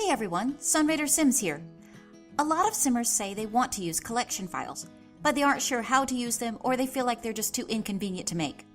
Hey everyone, Sunrader Sims here. A lot of Simmers say they want to use collection files, but they aren't sure how to use them or they feel like they're just too inconvenient to make.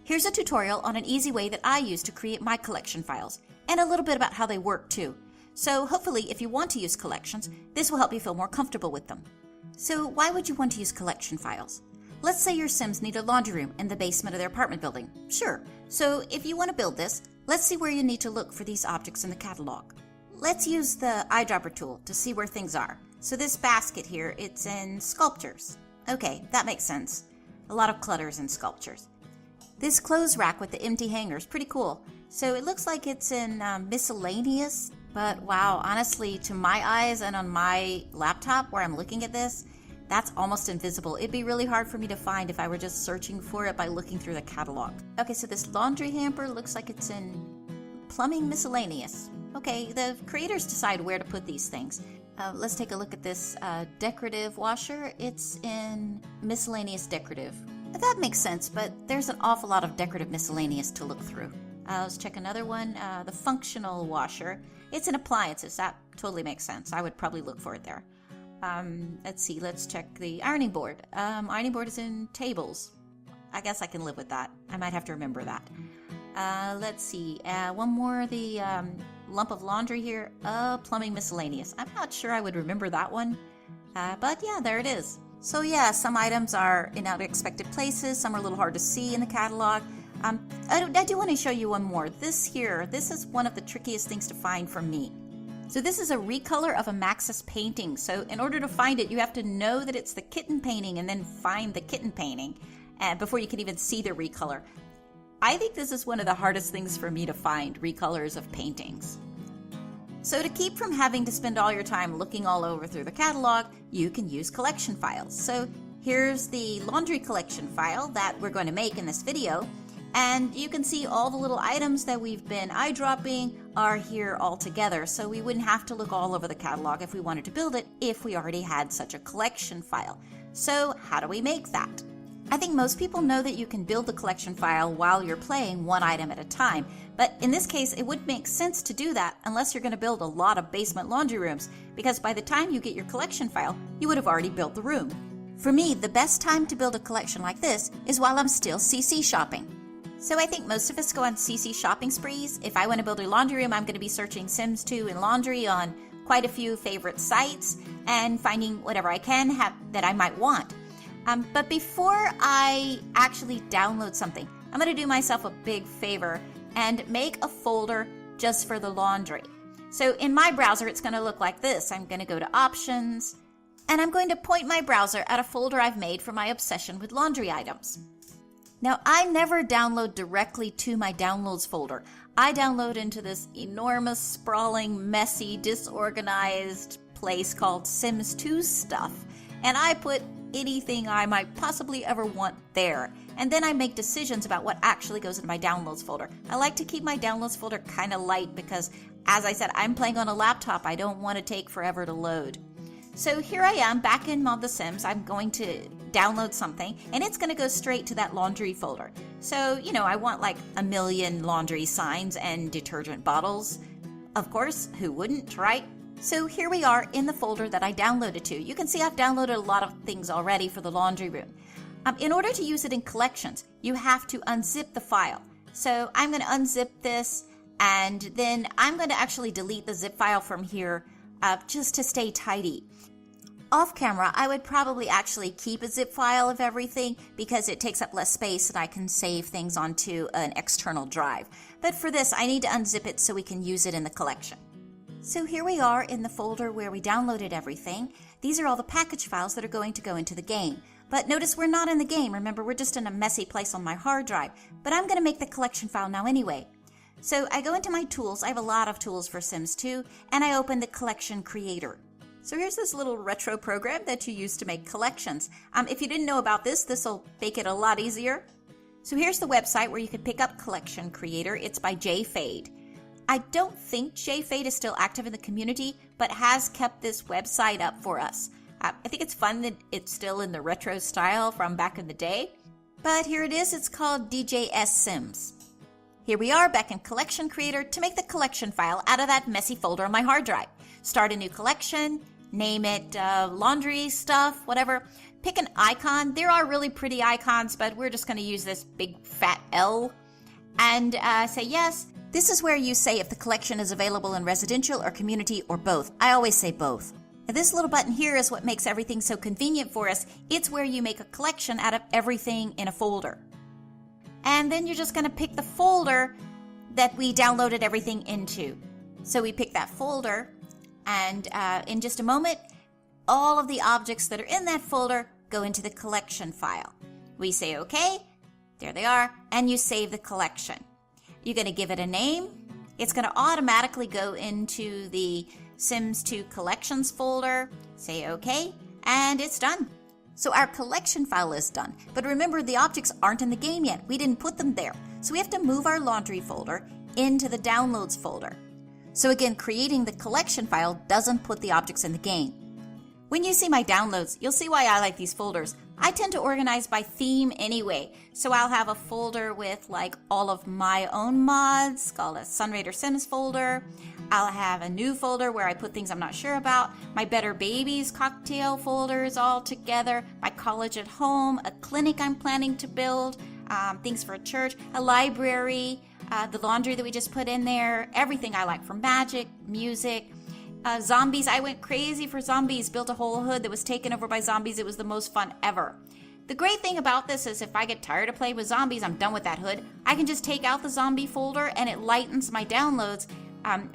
Here's a tutorial on an easy way that I use to create my collection files, and a little bit about how they work too. So hopefully if you want to use collections, this will help you feel more comfortable with them. So why would you want to use collection files? Let's say your Sims need a laundry room in the basement of their apartment building. Sure. So if you want to build this, let's see where you need to look for these objects in the catalog. Let's use the eyedropper tool to see where things are. So this basket here, it's in sculptures. Okay, that makes sense. A lot of clutters in sculptures. This clothes rack with the empty hangers, pretty cool. So it looks like it's in miscellaneous, but wow, honestly, to my eyes and on my laptop where I'm looking at this, that's almost invisible. It'd be really hard for me to find if I were just searching for it by looking through the catalog. Okay, so this laundry hamper looks like it's in plumbing miscellaneous. Okay, the creators decide where to put these things. Let's take a look at this decorative washer. It's in miscellaneous decorative. That makes sense, but there's an awful lot of decorative miscellaneous to look through. Let's check another one. The functional washer. It's in appliances. That totally makes sense. I would probably look for it there. Let's see. Let's check the ironing board. Ironing board is in tables. I guess I can live with that. I might have to remember that. Let's see. One more. The lump of laundry here. Plumbing miscellaneous. I'm not sure I would remember that one. But yeah, there it is. So yeah, some items are in unexpected places. Some are a little hard to see in the catalog. I do want to show you one more. This is one of the trickiest things to find for me. So this is a recolor of a Maxis painting. So in order to find it, you have to know that it's the kitten painting and then find the kitten painting before you can even see the recolor. I think this is one of the hardest things for me to find, recolors of paintings. So to keep from having to spend all your time looking all over through the catalog, you can use collection files. So here's the laundry collection file that we're going to make in this video. And you can see all the little items that we've been eyedropping are here all together. So we wouldn't have to look all over the catalog if we wanted to build it if we already had such a collection file. So how do we make that? I think most people know that you can build the collection file while you're playing one item at a time. But in this case, it wouldn't make sense to do that unless you're going to build a lot of basement laundry rooms, because by the time you get your collection file, you would have already built the room. For me, the best time to build a collection like this is while I'm still CC shopping. So I think most of us go on CC shopping sprees. If I want to build a laundry room, I'm going to be searching Sims 2 and laundry on quite a few favorite sites and finding whatever I can have that I might want. But before I actually download something, I'm going to do myself a big favor and make a folder just for the laundry. So in my browser, it's going to look like this. I'm going to go to Options, and I'm going to point my browser at a folder I've made for my obsession with laundry items. Now, I never download directly to my downloads folder. I download into this enormous, sprawling, messy, disorganized place called Sims 2 Stuff, and I put anything I might possibly ever want there. And then I make decisions about what actually goes in my downloads folder. I like to keep my downloads folder kind of light because, as I said, I'm playing on a laptop. I don't want to take forever to load. So here I am back in Mod the Sims. I'm going to download something and it's going to go straight to that laundry folder. So, you know, I want like 1 million laundry signs and detergent bottles. Of course, who wouldn't, right? So here we are in the folder that I downloaded to. You can see I've downloaded a lot of things already for the laundry room. In order to use it in collections, you have to unzip the file. So I'm going to unzip this, and then I'm going to actually delete the zip file from here just to stay tidy. Off camera, I would probably actually keep a zip file of everything because it takes up less space and I can save things onto an external drive. But for this, I need to unzip it so we can use it in the collection. So here we are in the folder where we downloaded everything. These are all the package files that are going to go into the game. But notice we're not in the game. Remember, we're just in a messy place on my hard drive. But I'm going to make the collection file now anyway. So I go into my tools. I have a lot of tools for Sims 2, and I open the collection creator. So here's this little retro program that you use to make collections. If you didn't know about this, this will make it a lot easier. So here's the website where you can pick up Collection Creator. It's by JFade. I don't think JFade is still active in the community, but has kept this website up for us. I think it's fun that it's still in the retro style from back in the day. But here it is. It's called DJS Sims. Here we are back in Collection Creator to make the collection file out of that messy folder on my hard drive. Start a new collection, name it laundry stuff, whatever. Pick an icon. There are really pretty icons, but we're just going to use this big fat L. And say yes. This is where you say if the collection is available in residential or community or both. I always say both. And this little button here is what makes everything so convenient for us. It's where you make a collection out of everything in a folder. And then you're just going to pick the folder that we downloaded everything into. So we pick that folder, and in just a moment, all of the objects that are in that folder go into the collection file. We say OK, there they are, and you save the collection. You're going to give it a name. It's going to automatically go into the Sims 2 Collections folder. Say OK, and it's done. So our collection file is done, but remember the objects aren't in the game yet. We didn't put them there. So we have to move our laundry folder into the downloads folder. So again, creating the collection file doesn't put the objects in the game. When you see my downloads, you'll see why I like these folders. I tend to organize by theme anyway. So I'll have a folder with like all of my own mods called a Sunrader Sims folder. I'll have a new folder where I put things I'm not sure about, my Better Babies cocktail folders all together, my college at home, a clinic I'm planning to build, things for a church, a library, the laundry that we just put in there, everything I like from magic, music, zombies. I went crazy for zombies, built a whole hood that was taken over by zombies. It was the most fun ever. The great thing about this is if I get tired of playing with zombies, I'm done with that hood. I can just take out the zombie folder and it lightens my downloads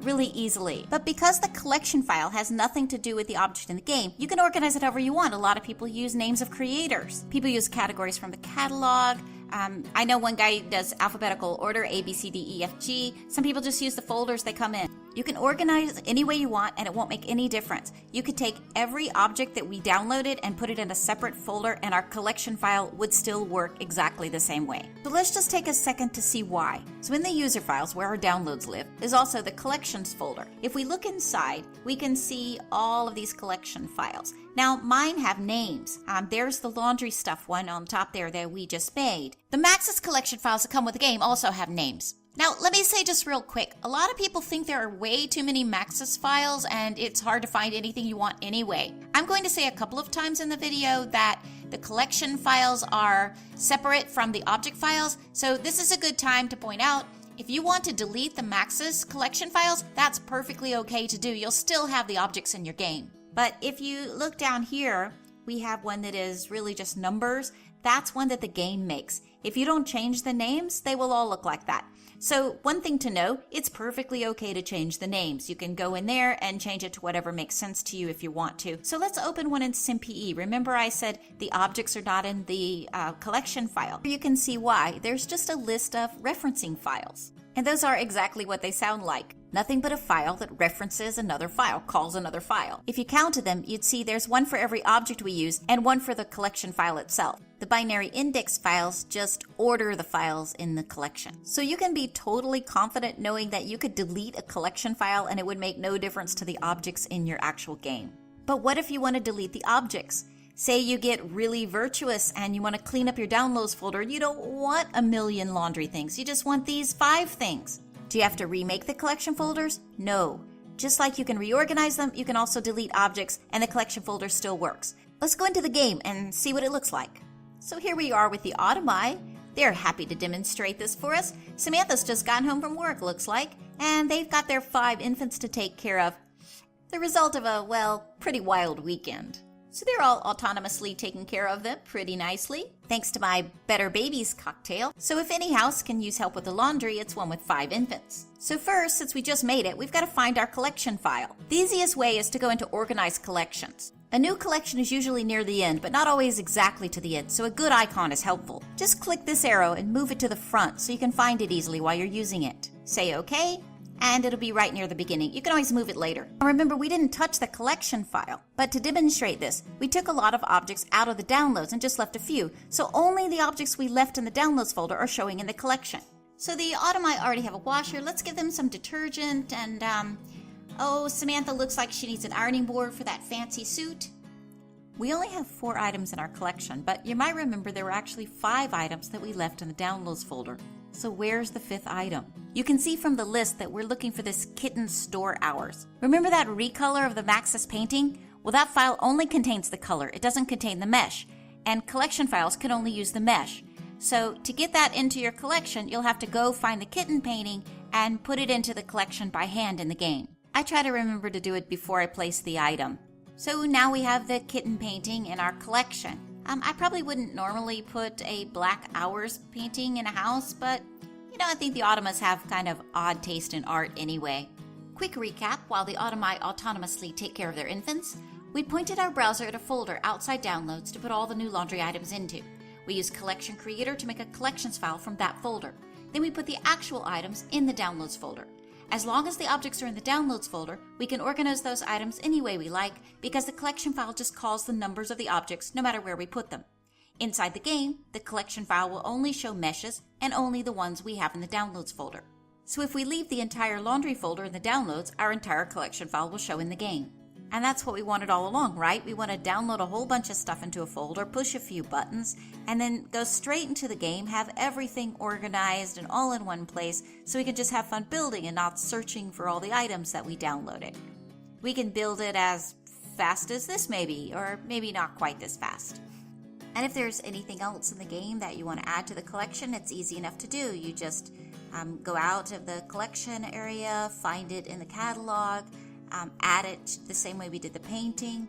really easily. But because the collection file has nothing to do with the object in the game, you can organize it however you want. A lot of people use names of creators. People use categories from the catalog. I know one guy does alphabetical order, A, B, C, D, E, F, G. Some people just use the folders they come in. You can organize any way you want and it won't make any difference. You could take every object that we downloaded and put it in a separate folder and our collection file would still work exactly the same way. So let's just take a second to see why. So in the user files where our downloads live is also the collections folder. If we look inside, we can see all of these collection files. Now mine have names. There's the laundry stuff one on top there that we just made. The Maxis collection files that come with the game also have names. Now, let me say just real quick, a lot of people think there are way too many Maxis files and it's hard to find anything you want anyway. I'm going to say a couple of times in the video that the collection files are separate from the object files, so this is a good time to point out if you want to delete the Maxis collection files, that's perfectly okay to do. You'll still have the objects in your game. But if you look down here, we have one that is really just numbers. That's one that the game makes. If you don't change the names, they will all look like that. So one thing to know, it's perfectly okay to change the names. You can go in there and change it to whatever makes sense to you if you want to. So let's open one in SimPE. Remember I said the objects are not in the collection file. You can see why. There's just a list of referencing files. And those are exactly what they sound like. Nothing but a file that references another file, calls another file. If you counted them, you'd see there's one for every object we use and one for the collection file itself. The binary index files just order the files in the collection. So you can be totally confident knowing that you could delete a collection file and it would make no difference to the objects in your actual game. But what if you want to delete the objects? Say you get really virtuous and you want to clean up your downloads folder. You don't want a million laundry things. You just want these 5 things. Do you have to remake the collection folders? No. Just like you can reorganize them, you can also delete objects and the collection folder still works. Let's go into the game and see what it looks like. So here we are with the Automi. They're happy to demonstrate this for us. Samantha's just gotten home from work, looks like, and they've got their 5 infants to take care of. The result of a, well, pretty wild weekend. So they're all autonomously taking care of them pretty nicely, thanks to my Better Babies cocktail. So if any house can use help with the laundry, it's one with 5 infants. So first, since we just made it, we've got to find our collection file. The easiest way is to go into Organize Collections. A new collection is usually near the end, but not always exactly to the end, so a good icon is helpful. Just click this arrow and move it to the front so you can find it easily while you're using it. Say OK, and it'll be right near the beginning. You can always move it later. Remember, we didn't touch the collection file, but to demonstrate this, we took a lot of objects out of the downloads and just left a few, so only the objects we left in the downloads folder are showing in the collection. So the Automi already have a washer. Let's give them some detergent and, oh, Samantha looks like she needs an ironing board for that fancy suit. We only have 4 items in our collection, but you might remember there were actually 5 items that we left in the downloads folder. So where's the 5th item? You can see from the list that we're looking for this kitten store hours. Remember that recolor of the Maxis painting? Well, that file only contains the color. It doesn't contain the mesh. And collection files can only use the mesh. So to get that into your collection, you'll have to go find the kitten painting and put it into the collection by hand in the game. I try to remember to do it before I place the item. So now we have the kitten painting in our collection. I probably wouldn't normally put a black hours painting in a house, but I think the Automas have kind of odd taste in art anyway. Quick recap: while the Automi autonomously take care of their infants, we pointed our browser at a folder outside downloads to put all the new laundry items into. We use Collection Creator to make a collections file from that folder. Then we put the actual items in the downloads folder. As long as the objects are in the downloads folder, we can organize those items any way we like because the collection file just calls the numbers of the objects no matter where we put them. Inside the game, the collection file will only show meshes and only the ones we have in the downloads folder. So if we leave the entire laundry folder in the downloads, our entire collection file will show in the game. And that's what we wanted all along, right? We want to download a whole bunch of stuff into a folder, push a few buttons, and then go straight into the game, have everything organized and all in one place so we can just have fun building and not searching for all the items that we downloaded. We can build it as fast as this maybe, or maybe not quite this fast. And if there's anything else in the game that you want to add to the collection, it's easy enough to do. You just go out of the collection area, find it in the catalog, add it the same way we did the painting.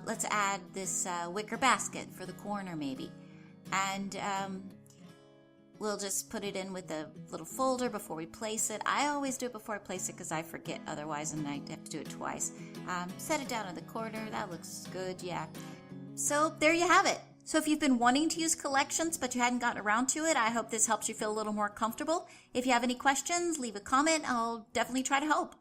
Let's add this wicker basket for the corner maybe. And we'll just put it in with the little folder before we place it. I always do it before I place it because I forget otherwise and I have to do it twice. Set it down in the corner. That looks good, yeah. So there you have it. So if you've been wanting to use collections but you hadn't gotten around to it, I hope this helps you feel a little more comfortable. If you have any questions, leave a comment. I'll definitely try to help.